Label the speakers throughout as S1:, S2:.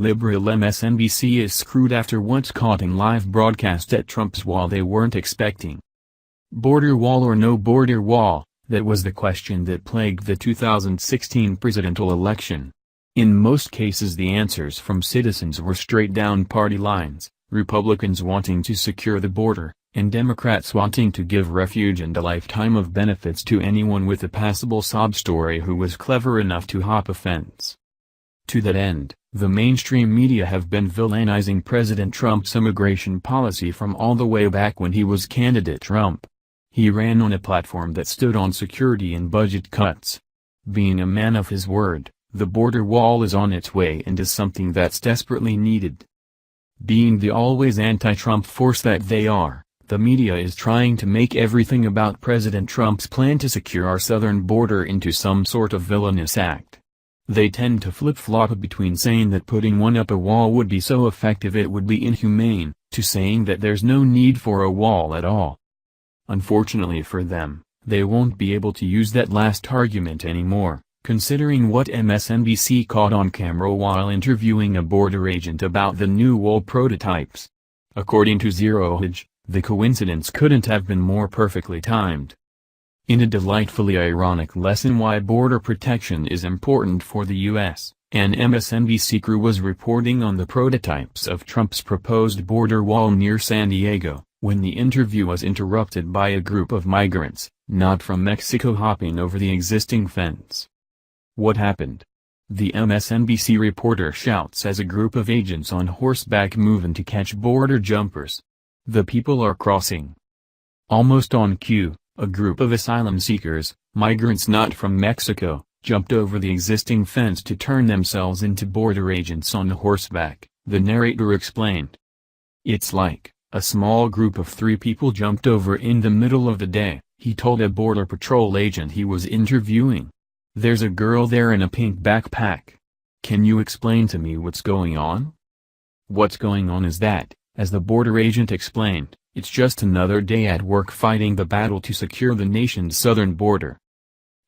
S1: Liberal MSNBC is screwed after what's caught in live broadcast at Trump's wall they weren't expecting. Border wall or no border wall, that was the question that plagued the 2016 presidential election. In most cases the answers from citizens were straight down party lines, Republicans wanting to secure the border, and Democrats wanting to give refuge and a lifetime of benefits to anyone with a passable sob story who was clever enough to hop a fence. To that end, the mainstream media have been villainizing President Trump's immigration policy from all the way back when he was candidate Trump. He ran on a platform that stood on security and budget cuts. Being a man of his word, the border wall is on its way and is something that's desperately needed. Being the always anti-Trump force that they are, the media is trying to make everything about President Trump's plan to secure our southern border into some sort of villainous act. They tend to flip-flop between saying that putting one up a wall would be so effective it would be inhumane, to saying that there's no need for a wall at all. Unfortunately for them, they won't be able to use that last argument anymore, considering what MSNBC caught on camera while interviewing a border agent about the new wall prototypes. According to Zero Hedge, the coincidence couldn't have been more perfectly timed. In a delightfully ironic lesson why border protection is important for the U.S., an MSNBC crew was reporting on the prototypes of Trump's proposed border wall near San Diego, when the interview was interrupted by a group of migrants, not from Mexico, hopping over the existing fence. What happened? The MSNBC reporter shouts as a group of agents on horseback move in to catch border jumpers. The people are crossing. Almost on cue, a group of asylum seekers, migrants not from Mexico, jumped over the existing fence to turn themselves into border agents on horseback, the narrator explained. It's like, a small group of 3 people jumped over in the middle of the day, he told a Border Patrol agent he was interviewing. There's a girl there in a pink backpack. Can you explain to me what's going on? What's going on is that, as the border agent explained, it's just another day at work fighting the battle to secure the nation's southern border.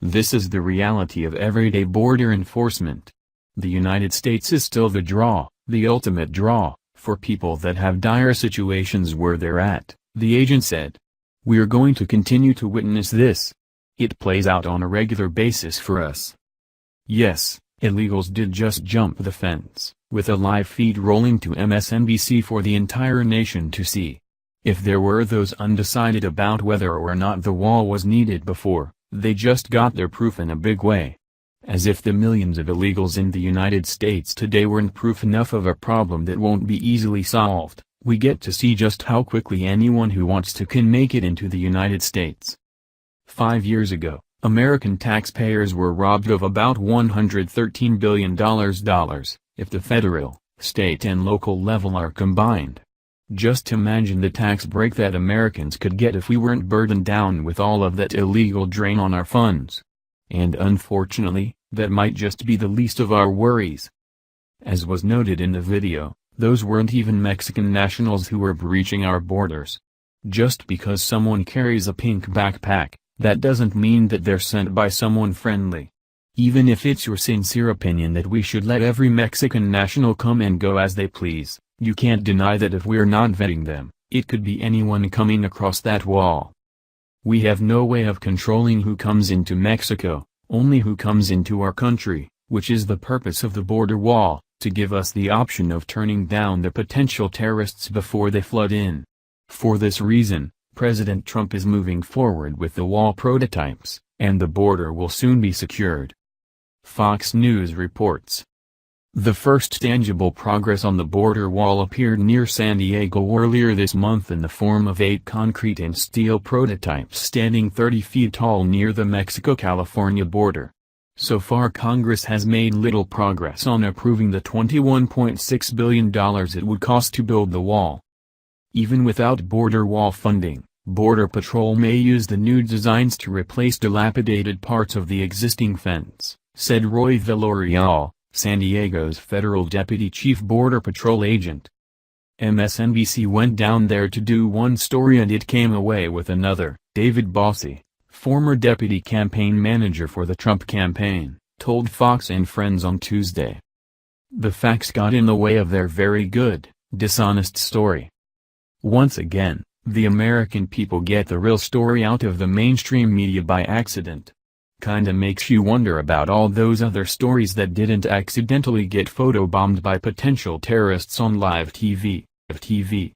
S1: This is the reality of everyday border enforcement. The United States is still the draw, the ultimate draw, for people that have dire situations where they're at, the agent said. We're going to continue to witness this. It plays out on a regular basis for us. Yes, illegals did just jump the fence, with a live feed rolling to MSNBC for the entire nation to see. If there were those undecided about whether or not the wall was needed before, they just got their proof in a big way. As if the millions of illegals in the United States today weren't proof enough of a problem that won't be easily solved, we get to see just how quickly anyone who wants to can make it into the United States. 5 years ago, American taxpayers were robbed of about $113 billion, if the federal, state and local level are combined. Just imagine the tax break that Americans could get if we weren't burdened down with all of that illegal drain on our funds. And unfortunately, that might just be the least of our worries. As was noted in the video, those weren't even Mexican nationals who were breaching our borders. Just because someone carries a pink backpack, that doesn't mean that they're sent by someone friendly. Even if it's your sincere opinion that we should let every Mexican national come and go as they please, you can't deny that if we're not vetting them, it could be anyone coming across that wall. We have no way of controlling who comes into Mexico, only who comes into our country, which is the purpose of the border wall, to give us the option of turning down the potential terrorists before they flood in. For this reason, President Trump is moving forward with the wall prototypes, and the border will soon be secured. Fox News reports. The first tangible progress on the border wall appeared near San Diego earlier this month in the form of 8 concrete and steel prototypes standing 30 feet tall near the Mexico-California border. So far Congress has made little progress on approving the $21.6 billion it would cost to build the wall. Even without border wall funding, Border Patrol may use the new designs to replace dilapidated parts of the existing fence, said Roy Villarreal, San Diego's federal deputy chief border patrol agent. MSNBC went down there to do one story and it came away with another, David Bossie, former deputy campaign manager for the Trump campaign, told Fox and Friends on Tuesday. The facts got in the way of their very good, dishonest story. Once again, the American people get the real story out of the mainstream media by accident. Kinda makes you wonder about all those other stories that didn't accidentally get photobombed by potential terrorists on live TV.